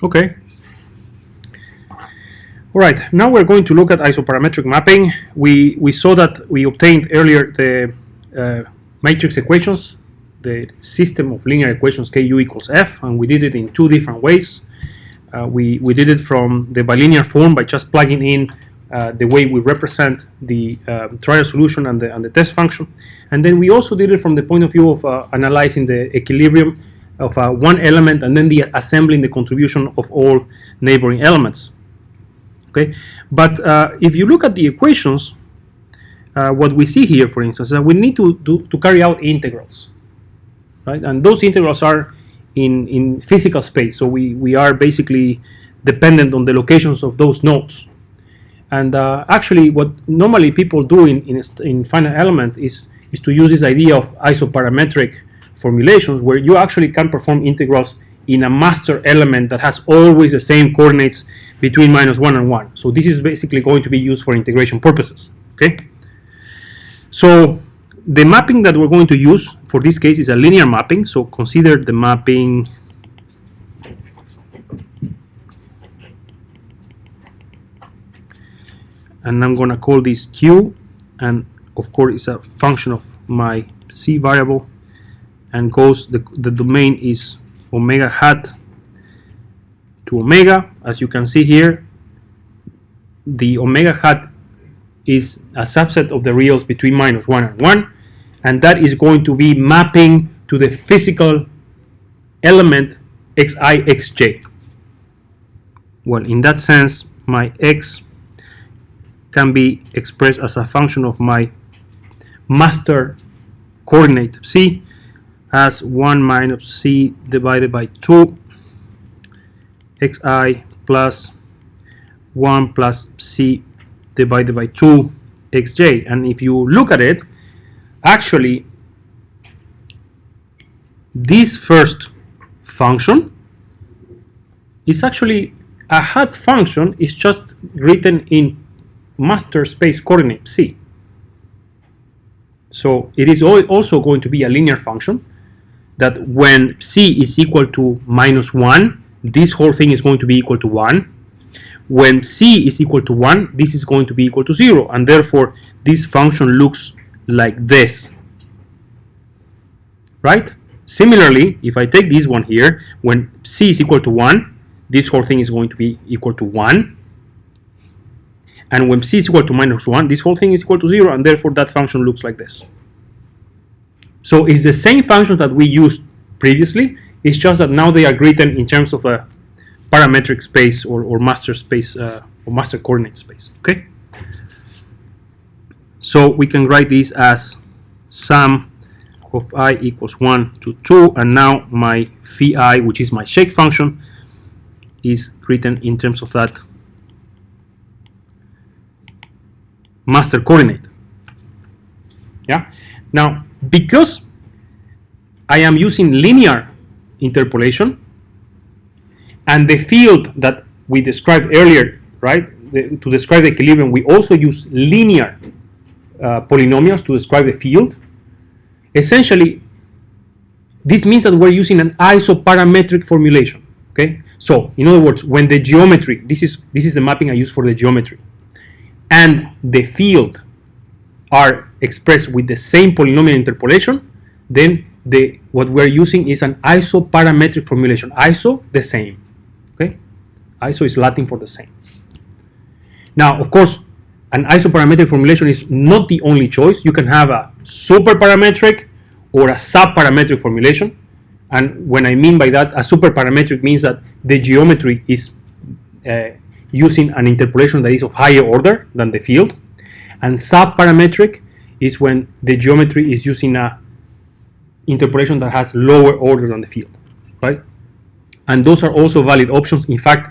Okay. All right, now we're going to look at isoparametric mapping. We saw that we obtained earlier the matrix equations, the system of linear equations KU equals F, and we did it in two different ways. We did it from the bilinear form by just plugging in the way we represent the trial solution and the test function. And then we also did it from the point of view of analyzing the equilibrium of one element and then assembling the contribution of all neighboring elements. Okay, but if you look at the equations, what we see here, for instance, is that we need to carry out integrals, right? And those integrals are in physical space, so we are basically dependent on the locations of those nodes. And actually, what normally people do in finite element is to use this idea of isoparametric formulations, where you actually can perform integrals in a master element that has always the same coordinates between -1 and 1. So this is basically going to be used for integration purposes. Okay. So the mapping that we're going to use for this case is a linear mapping. So consider the mapping and I'm going to call this Q, and of course it's a function of my C variable, and goes the domain is omega hat to omega. As you can see here, the omega hat is a subset of the reals between -1 and 1, and that is going to be mapping to the physical element xi xj. Well, in that sense, my x can be expressed as a function of my master coordinate c as 1 minus c divided by 2 xi plus 1 plus c divided by 2 xj. And if you look at it, actually this first function is actually a hat function. It's just written in master space coordinate c. So it is also going to be a linear function that when c is equal to -1, this whole thing is going to be equal to 1. When c is equal to 1, this is going to be equal to 0, and therefore this function looks like this, right? Similarly, if I take this one here, when c is equal to 1, this whole thing is going to be equal to 1, and when c is equal to -1, this whole thing is equal to 0, and therefore that function looks like this. So it's the same function that we used previously. It's just that now they are written in terms of a parametric space or master space or master coordinate space. Okay. So we can write this as sum of I equals 1 to 2, and now my phi, which is my shake function, is written in terms of that master coordinate. Yeah. Now, because I am using linear interpolation, and the field that we described earlier, right, to describe the equilibrium, we also use linear polynomials to describe the field. Essentially, this means that we're using an isoparametric formulation. Okay. So, in other words, when the geometry, this is the mapping I use for the geometry, and the field are expressed with the same polynomial interpolation, then what we're using is an isoparametric formulation. Iso, the same. Okay, iso is Latin for the same. Now, of course, an isoparametric formulation is not the only choice. You can have a superparametric or a subparametric formulation. And when I mean by that, a superparametric means that the geometry is using an interpolation that is of higher order than the field. And subparametric is when the geometry is using a interpolation that has lower order than the field, right? And those are also valid options. In fact,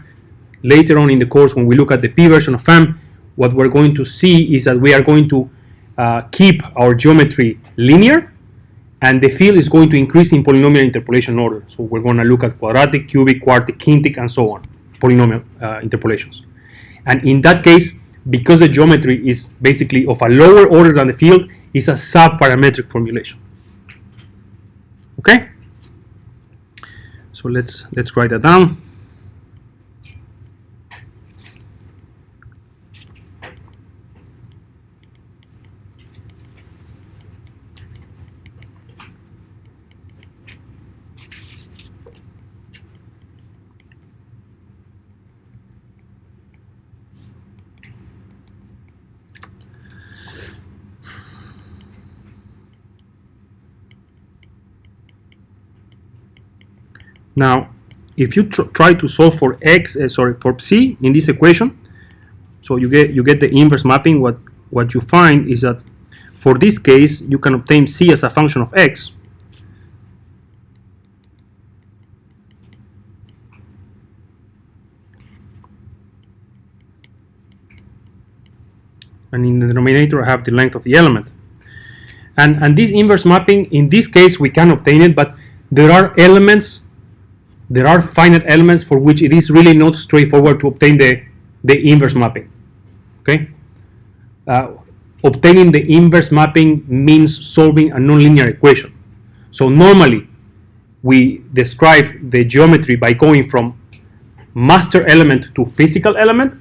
later on in the course, when we look at the P version of FEM, what we're going to see is that we are going to keep our geometry linear, and the field is going to increase in polynomial interpolation order. So we're going to look at quadratic, cubic, quartic, quintic, and so on, polynomial interpolations. And in that case, because the geometry is basically of a lower order than the field, it's a subparametric formulation. Okay? So let's write that down. Now, if you try to solve for for C in this equation, so you get the inverse mapping. What you find is that for this case, you can obtain C as a function of X. And in the denominator, I have the length of the element. And this inverse mapping, in this case, we can obtain it, but there are finite elements for which it is really not straightforward to obtain the inverse mapping. Okay? Obtaining the inverse mapping means solving a nonlinear equation. So normally, we describe the geometry by going from master element to physical element.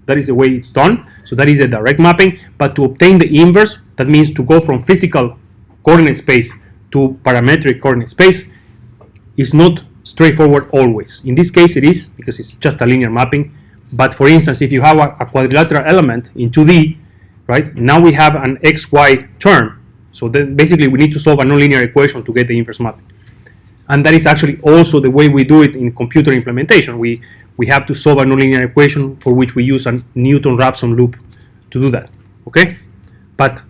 That is the way it's done. So that is a direct mapping. But to obtain the inverse, that means to go from physical coordinate space to parametric coordinate space, is not straightforward always. In this case, it is, because it's just a linear mapping. But for instance, if you have a quadrilateral element in 2D, right, now we have an XY term. So then basically we need to solve a nonlinear equation to get the inverse mapping. And that is actually also the way we do it in computer implementation. We have to solve a nonlinear equation for which we use a Newton-Raphson loop to do that. Okay? But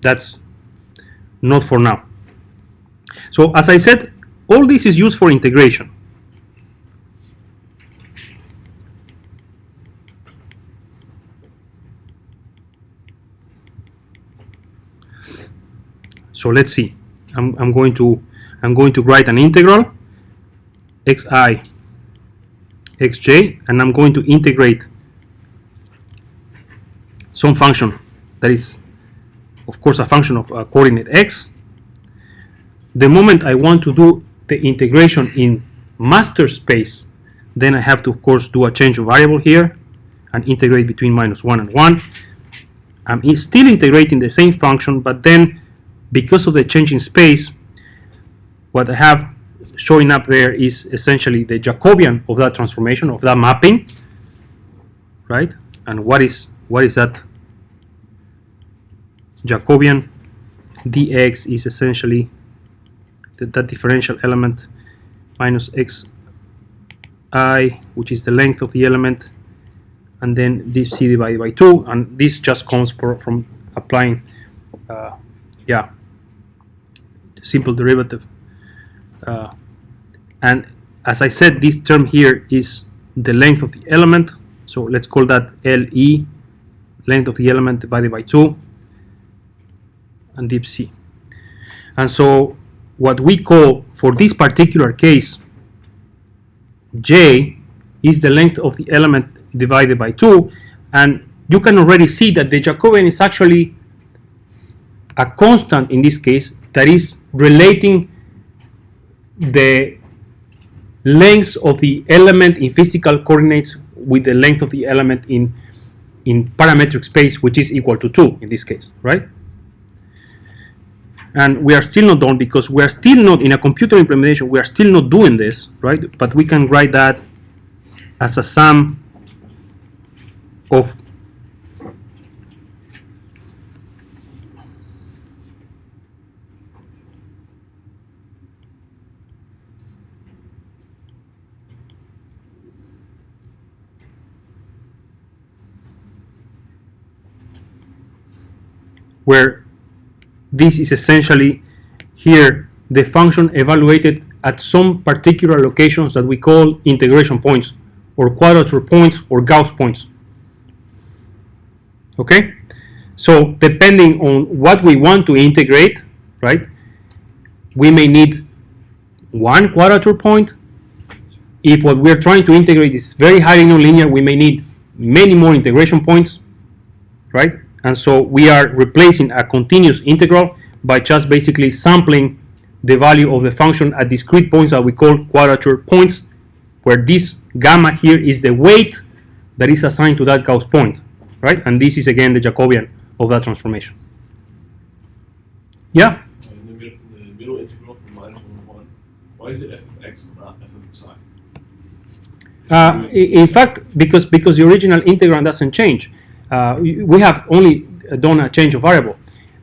that's not for now. So as I said, all this is used for integration. So let's see. I'm going to write an integral xi xj, and I'm going to integrate some function that is, of course, a function of coordinate x. The moment I want to do the integration in master space, then I have to, of course, do a change of variable here and integrate between -1 and 1. I'm still integrating the same function, but then because of the change in space, what I have showing up there is essentially the Jacobian of that transformation, of that mapping, right? And what is that Jacobian? Dx is essentially that differential element minus xi, which is the length of the element, and then this c divided by 2, and this just comes from applying simple derivative. And as I said, this term here is the length of the element, so let's call that LE, length of the element divided by 2, and deep C. And so what we call, for this particular case, J is the length of the element divided by 2, and you can already see that the Jacobian is actually a constant in this case that is relating the length of the element in physical coordinates with the length of the element in parametric space, which is equal to 2 in this case, right? And we are still not done, because we are still not in a computer implementation, we are still not doing this, right? But we can write that as a sum of where this is essentially here the function evaluated at some particular locations that we call integration points, or quadrature points, or Gauss points. Okay? So depending on what we want to integrate, right, we may need one quadrature point. If what we're trying to integrate is very highly nonlinear, we may need many more integration points, right? And so we are replacing a continuous integral by just basically sampling the value of the function at discrete points that we call quadrature points, where this gamma here is the weight that is assigned to that Gauss point, right? And this is again the Jacobian of that transformation. Yeah? In the middle integral from -1 to 1, why is it f of x and not f of xi? In fact, because the original integrand doesn't change. We have only done a change of variable,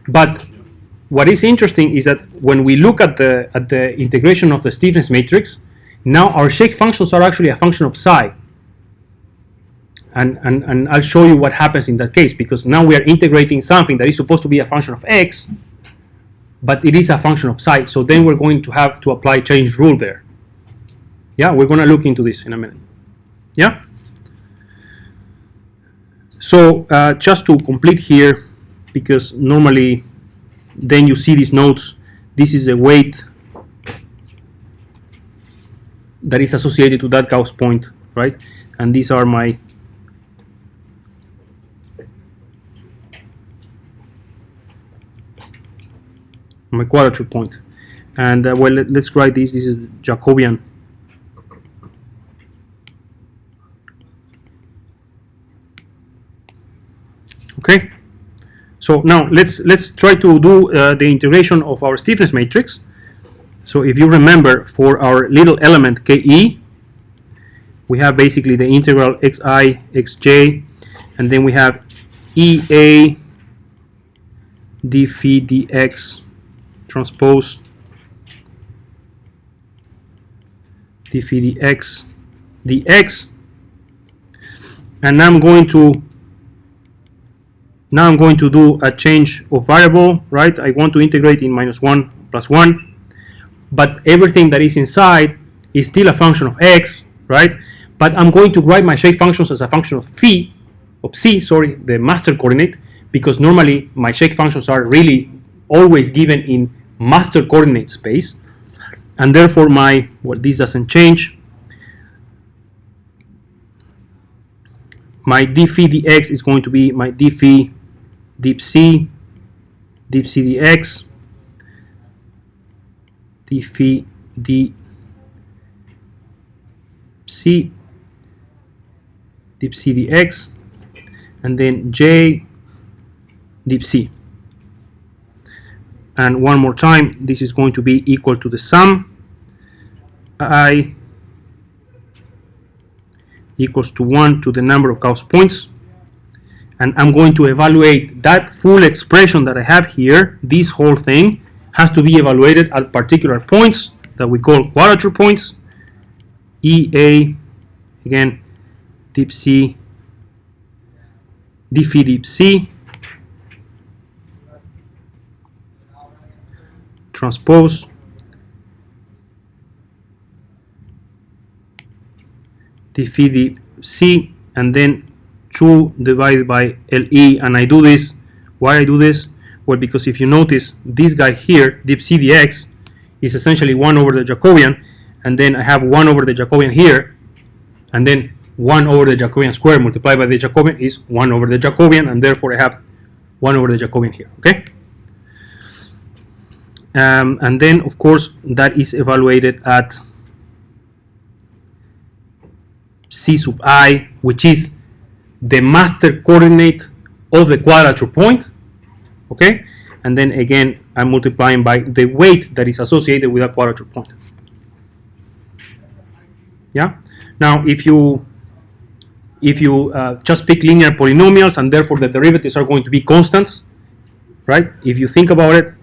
but what is interesting is that when we look at the integration of the stiffness matrix, now our shake functions are actually a function of psi. And I'll show you what happens in that case, because now we are integrating something that is supposed to be a function of x, but it is a function of psi. So then we're going to have to apply change rule there. Yeah, we're going to look into this in a minute. Yeah. So just to complete here, because normally then you see these notes, this is a weight that is associated to that Gauss point, right? And these are my quadrature point. And well, let's write this. This is Jacobian. Okay. So now let's try to do the integration of our stiffness matrix. So if you remember, for our little element Ke, we have basically the integral xi, xj, and then we have Ea d phi dx transpose d phi dx dx, and now I'm going to do a change of variable, right? I want to integrate in -1 plus 1, but everything that is inside is still a function of x, right? But I'm going to write my shape functions as a function of phi, of c, sorry, the master coordinate, because normally my shape functions are really always given in master coordinate space, and therefore this doesn't change. My d phi dx is going to be my d phi deep c dx, d phi d c deep c dx, and then j deep c. And one more time, this is going to be equal to the sum I equals to 1 to the number of Gauss points, and I'm going to evaluate that full expression that I have here. This whole thing has to be evaluated at particular points that we call quadrature points. Ea, again, deep c, d phi deep c, transpose d phi deep c, and then 2 divided by Le. And I do this, why I do this? Well, because if you notice, this guy here, deep c dx, is essentially 1 over the Jacobian, and then I have 1 over the Jacobian here, and then 1 over the Jacobian square multiplied by the Jacobian is 1 over the Jacobian, and therefore I have 1 over the Jacobian here, okay? And then, of course, that is evaluated at c sub I, which is the master coordinate of the quadrature point, okay? And then again, I'm multiplying by the weight that is associated with that quadrature point. Yeah. Now, if you just pick linear polynomials and therefore the derivatives are going to be constants, right? If you think about it,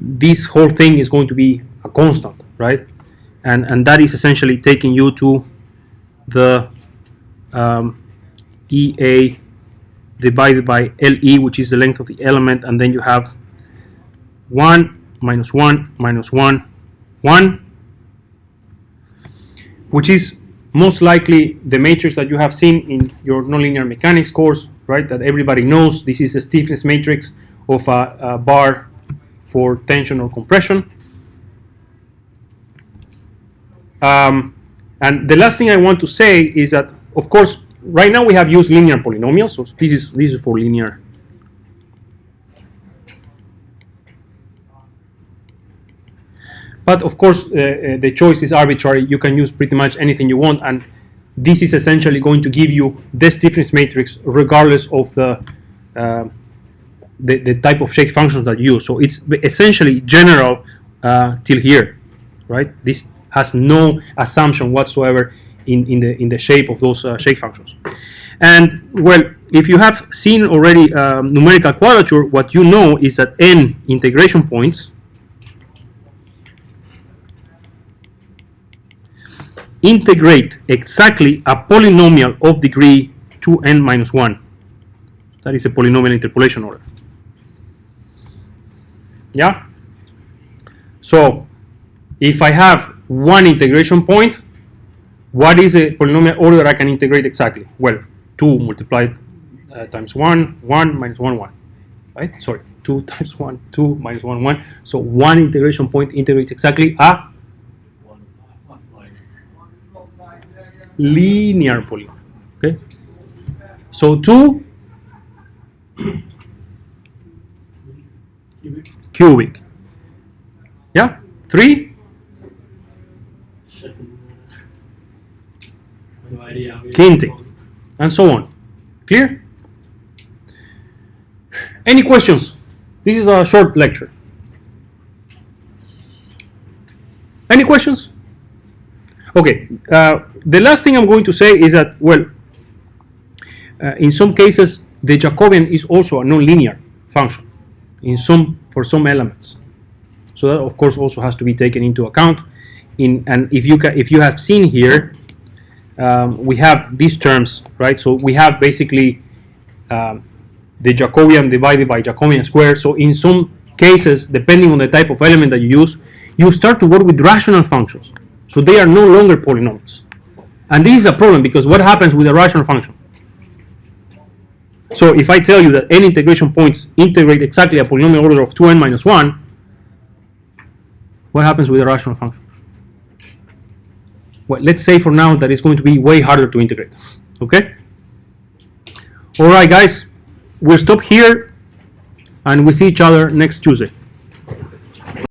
this whole thing is going to be a constant, right? And that is essentially taking you to the Ea divided by Le, which is the length of the element, and then you have 1 minus 1 minus 1, 1, which is most likely the matrix that you have seen in your nonlinear mechanics course, right? That everybody knows. This is the stiffness matrix of a bar for tension or compression. And the last thing I want to say is that, of course, right now we have used linear polynomials. So this is for linear. But of course, the choice is arbitrary. You can use pretty much anything you want, and this is essentially going to give you the stiffness matrix regardless of the type of shape functions that you use. So it's essentially general till here, right? This has no assumption whatsoever in the shape of those shape functions. And well, if you have seen already numerical quadrature, what you know is that n integration points integrate exactly a polynomial of degree 2n minus 1. That is a polynomial interpolation order. Yeah? So, if I have one integration point, what is a polynomial order I can integrate exactly? Well, 2 multiplied times 1, 1 minus 1, 1. Right? Sorry, 2 times 1, 2 minus 1, 1. So, one integration point integrates exactly a linear polynomial. Okay? So, 2 cubic. Yeah? 3 quintic. And so on. Clear? Any questions? This is a short lecture. Any questions? Okay. The last thing I'm going to say is that, well, in some cases, the Jacobian is also a nonlinear function for some elements. So that, of course, also has to be taken into account. And if you have seen here, we have these terms, right? So we have basically the Jacobian divided by Jacobian squared. So in some cases, depending on the type of element that you use, you start to work with rational functions. So they are no longer polynomials. And this is a problem because what happens with a rational function? So if I tell you that n integration points integrate exactly a polynomial order of 2n minus 1, what happens with a rational function? Well, let's say for now that it's going to be way harder to integrate. Okay? All right, guys. We'll stop here, and we see each other next Tuesday.